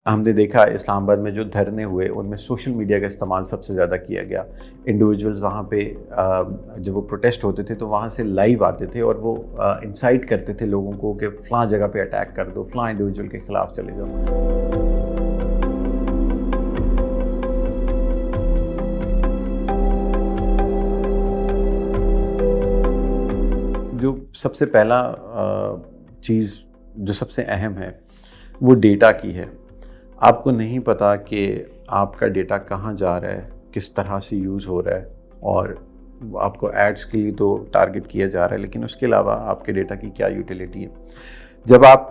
ہم نے دیکھا اسلام آباد میں جو دھرنے ہوئے ان میں سوشل میڈیا کا استعمال سب سے زیادہ کیا گیا. انڈیویجولز وہاں پہ جب وہ پروٹیسٹ ہوتے تھے تو وہاں سے لائیو آتے تھے اور وہ انسائٹ کرتے تھے لوگوں کو کہ فلاں جگہ پہ اٹیک کر دو, فلاں انڈیویجول کے خلاف چلے جاؤ. جو سب سے پہلا چیز جو سب سے اہم ہے وہ ڈیٹا کی ہے. آپ کو نہیں پتا کہ آپ کا ڈیٹا کہاں جا رہا ہے, کس طرح سے یوز ہو رہا ہے, اور آپ کو ایڈس کے لیے تو ٹارگٹ کیا جا رہا ہے, لیکن اس کے علاوہ آپ کے ڈیٹا کی کیا یوٹیلیٹی ہے. جب آپ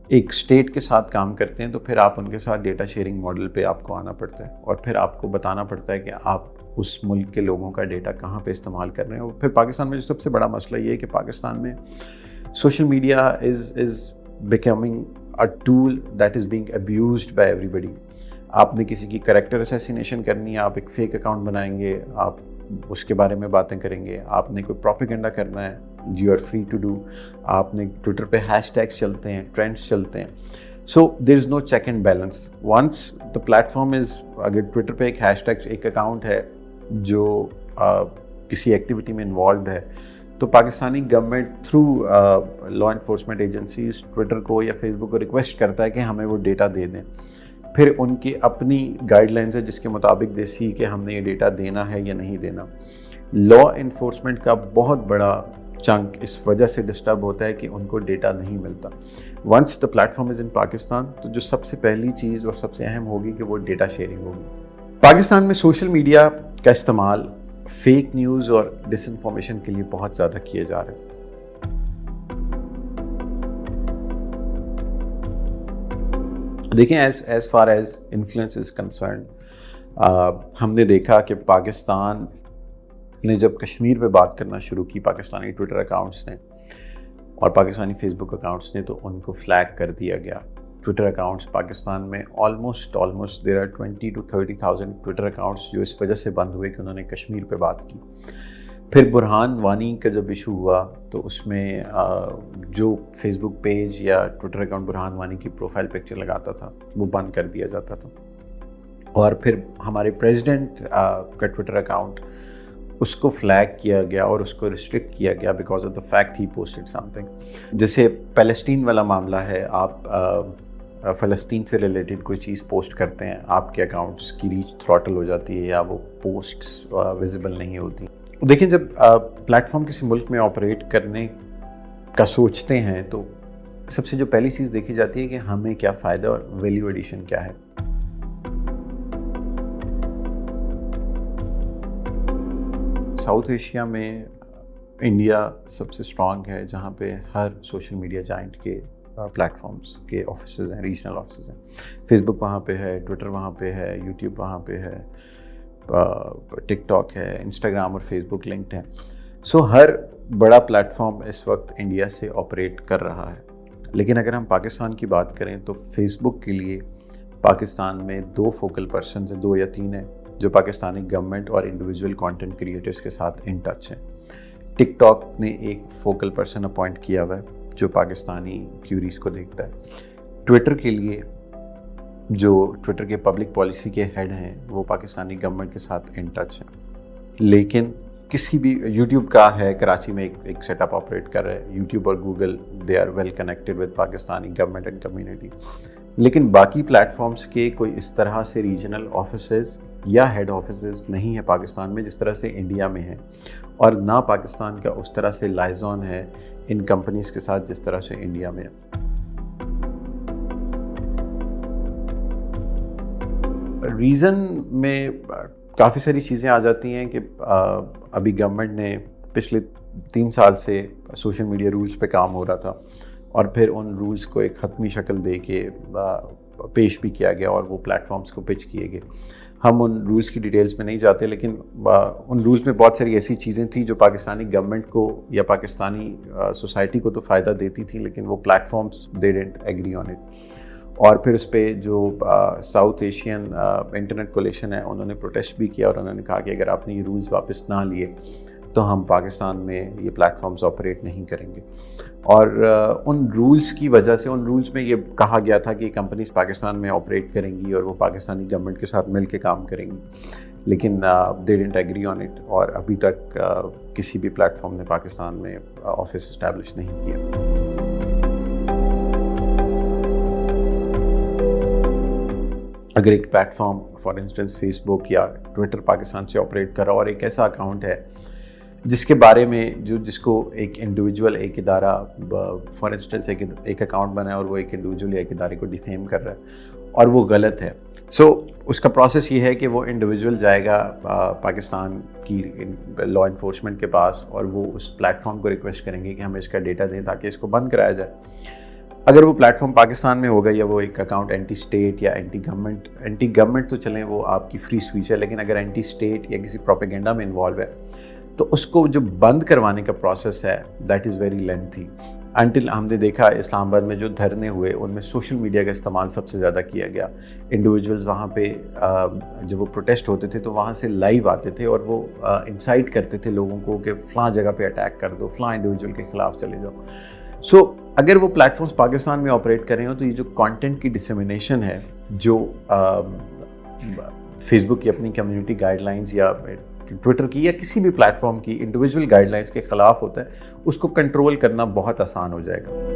ایک اسٹیٹ کے ساتھ کام کرتے ہیں تو پھر آپ ان کے ساتھ ڈیٹا شیئرنگ ماڈل پہ آپ کو آنا پڑتا ہے, اور پھر آپ کو بتانا پڑتا ہے کہ آپ اس ملک کے لوگوں کا ڈیٹا کہاں پہ استعمال کر رہے ہیں. اور پھر پاکستان میں جو سب سے بڑا مسئلہ یہ ہے کہ پاکستان میں social media is becoming a tool that is being abused by everybody. آپ نے کسی کی کریکٹر اسیسینیشن کرنی ہے, آپ ایک فیک اکاؤنٹ بنائیں گے, آپ اس کے بارے میں باتیں کریں گے. آپ نے کوئی پروپیگنڈا کرنا ہے, you are free to do. آپ نے ٹویٹر پہ ہیش ٹیگس چلتے ہیں, ٹرینڈس چلتے ہیں. So there is no check and balance. Once the platform is, اگر ٹویٹر پہ ایک ہیش ٹیگ, ایک اکاؤنٹ ہے جو کسی ایکٹیویٹی میں انوالوڈ ہے, تو Pakistani government through law enforcement agencies Twitter کو یا فیس بک کو ریکویسٹ کرتا ہے کہ ہمیں وہ ڈیٹا دے دیں. پھر ان کی اپنی گائیڈ لائنز ہے جس کے مطابق دے سی کہ ہم نے یہ ڈیٹا دینا ہے یا نہیں دینا. لا انفورسمنٹ کا بہت بڑا چنک اس وجہ سے ڈسٹرب ہوتا ہے کہ ان کو ڈیٹا نہیں ملتا. ونس دا پلیٹفارم از ان پاکستان, تو جو سب سے پہلی چیز اور سب سے اہم ہوگی کہ وہ ڈیٹا شیئرنگ ہوگی. پاکستان میں سوشل میڈیا کا استعمال فیک نیوز اور ڈس انفارمیشن کے لیے بہت زیادہ کیے جا رہے ہیں. دیکھیں, as far as influence is concerned, ہم نے دیکھا کہ پاکستان نے جب کشمیر پہ بات کرنا شروع کی پاکستانی ٹویٹر اکاؤنٹس نے اور پاکستانی فیس بک اکاؤنٹس نے, تو ان کو فلیگ کر دیا گیا. ٹویٹر اکاؤنٹس پاکستان میں almost there are 20,000 to 30,000 Twitter accounts جو اس وجہ سے بند ہوئے کہ انہوں نے کشمیر پہ بات کی. پھر برہان وانی کا جب ایشو ہوا تو اس میں جو فیس بک پیج یا ٹویٹر اکاؤنٹ برہان وانی کی پروفائل پکچر لگاتا تھا وہ بند کر دیا جاتا تھا. اور پھر ہمارے پریزیڈنٹ کا ٹویٹر اکاؤنٹ, اس کو فلیگ کیا گیا اور اس کو ریسٹرکٹ کیا گیا because of the fact he posted some thing. جیسے پیلسٹین والا معاملہ ہے, آپ فلسطین سے ریلیٹڈ کوئی چیز پوسٹ کرتے ہیں, آپ کے اکاؤنٹس کی ریچ تھروٹل ہو جاتی ہے یا وہ پوسٹس ویزیبل نہیں ہوتی. دیکھیں, جب پلیٹ فارم کسی ملک میں آپریٹ کرنے کا سوچتے ہیں تو سب سے جو پہلی چیز دیکھی جاتی ہے کہ ہمیں کیا فائدہ اور ویلیو ایڈیشن کیا ہے. ساؤتھ ایشیا میں انڈیا سب سے اسٹرانگ ہے, جہاں پہ ہر سوشل میڈیا جائنٹ کے پلیٹ فارمز کے آفیسز ہیں, ریجنل آفیسز ہیں. فیس بک وہاں پہ ہے, ٹویٹر وہاں پہ ہے, یوٹیوب وہاں پہ ہے, ٹک ٹاک ہے, انسٹاگرام اور فیس بک لنکڈ ہیں. سو ہر بڑا پلیٹ فارم اس وقت انڈیا سے آپریٹ کر رہا ہے. لیکن اگر ہم پاکستان کی بات کریں تو فیس بک کے لیے پاکستان میں 2 فوکل پرسنز ہیں, 2 یا 3 ہیں, جو پاکستانی گورنمنٹ اور انڈیویجول کانٹینٹ کریٹرز کے ساتھ ان ٹچ ہیں. ٹک ٹاک نے ایک فوکل پرسن اپوائنٹ کیا ہوا ہے جو پاکستانی کیوریز کو دیکھتا ہے. ٹویٹر کے لیے جو ٹویٹر کے پبلک پالیسی کے ہیڈ ہیں وہ پاکستانی گورنمنٹ کے ساتھ ان ٹچ ہیں. لیکن کسی بھی یوٹیوب کا ہے کراچی میں ایک سیٹ اپ آپریٹ کر رہا ہے. یوٹیوب اور Google they are well connected with Pakistani government and community. لیکن باقی پلیٹ فارمز کے کوئی اس طرح سے ریجنل آفیسز یا ہیڈ آفیسز نہیں ہیں پاکستان میں جس طرح سے انڈیا میں ہیں, اور نہ پاکستان کا اس طرح سے لائزون ہے ان کمپنیز کے ساتھ جس طرح سے انڈیا میں ہے. ریزن میں کافی ساری چیزیں آ جاتی ہیں کہ ابھی گورنمنٹ نے پچھلے 3 سال سے سوشل میڈیا رولز پہ کام ہو رہا تھا, اور پھر ان رولز کو ایک حتمی شکل دے کے پیش بھی کیا گیا اور وہ پلیٹ فارمز کو پچ کیے گئے. ہم ان رولز کی ڈیٹیلز میں نہیں جاتے, لیکن ان رولز میں بہت ساری ایسی چیزیں تھیں جو پاکستانی گورنمنٹ کو یا پاکستانی سوسائٹی کو تو فائدہ دیتی تھیں, لیکن وہ platforms they didn't agree on it. اور پھر اس پہ جو ساؤتھ ایشین انٹرنیٹ کولیشن ہے انہوں نے پروٹیسٹ بھی کیا, اور انہوں نے کہا کہ اگر آپ نے یہ رولز واپس نہ لیے تو ہم پاکستان میں یہ پلیٹ فارمز آپریٹ نہیں کریں گے. اور ان رولز کی وجہ سے، ان رولز میں یہ کہا گیا تھا کہ کمپنیز پاکستان میں آپریٹ کریں گی اور وہ پاکستانی گورنمنٹ کے ساتھ مل کے کام کریں گی، لیکن دے ڈنٹ ایگری آن اٹ، اور ابھی تک کسی بھی پلیٹ فارم نے پاکستان میں آفس اسٹیبلش نہیں کیا. اگر ایک platform for instance Facebook یا ٹویٹر پاکستان سے آپریٹ کر رہا اور ایک ایسا اکاؤنٹ ہے جس کے بارے میں جس کو ایک انڈیویجول، ایک ادارہ فار انسٹنس ایک اکاؤنٹ بنا ہے اور وہ ایک انڈیویجول یا ایک ادارے کو ڈیفیم کر رہا ہے اور وہ غلط ہے، سو اس کا پروسیس یہ ہے کہ وہ انڈیویجول جائے گا پاکستان کی لا انفورسمنٹ کے پاس اور وہ اس پلیٹ فارم کو ریکویسٹ کریں گے کہ ہمیں اس کا ڈیٹا دیں تاکہ اس کو بند کرایا جائے. اگر وہ پلیٹ فارم پاکستان میں ہوگا یا وہ ایک اکاؤنٹ اینٹی اسٹیٹ یا اینٹی گورنمنٹ تو چلیں وہ آپ کی فری اسپیچ ہے، لیکن اگر اینٹی اسٹیٹ یا کسی پروپیگنڈا میں انوالو ہے تو اس کو جو بند کروانے کا پروسیس ہے that is very lengthy. Until ہم نے دیکھا اسلام آباد میں جو دھرنے ہوئے ان میں سوشل میڈیا کا استعمال سب سے زیادہ کیا گیا. انڈیویجولز وہاں پہ جب وہ پروٹیسٹ ہوتے تھے تو وہاں سے لائیو آتے تھے اور وہ انسائٹ کرتے تھے لوگوں کو کہ فلاں جگہ پہ اٹیک کر دو، فلاں انڈیویجول کے خلاف چلے جاؤ. سو اگر وہ پلیٹ فارمز پاکستان میں آپریٹ کر رہے ہوں تو یہ جو کانٹینٹ کی ڈسیمینیشن ہے جو فیس بک کی اپنی کمیونٹی گائیڈ لائنز یا ٹویٹر کی یا کسی بھی پلیٹ فارم کی انڈیویجول گائیڈ لائنز کے خلاف ہوتا ہے، اس کو کنٹرول کرنا بہت آسان ہو جائے گا.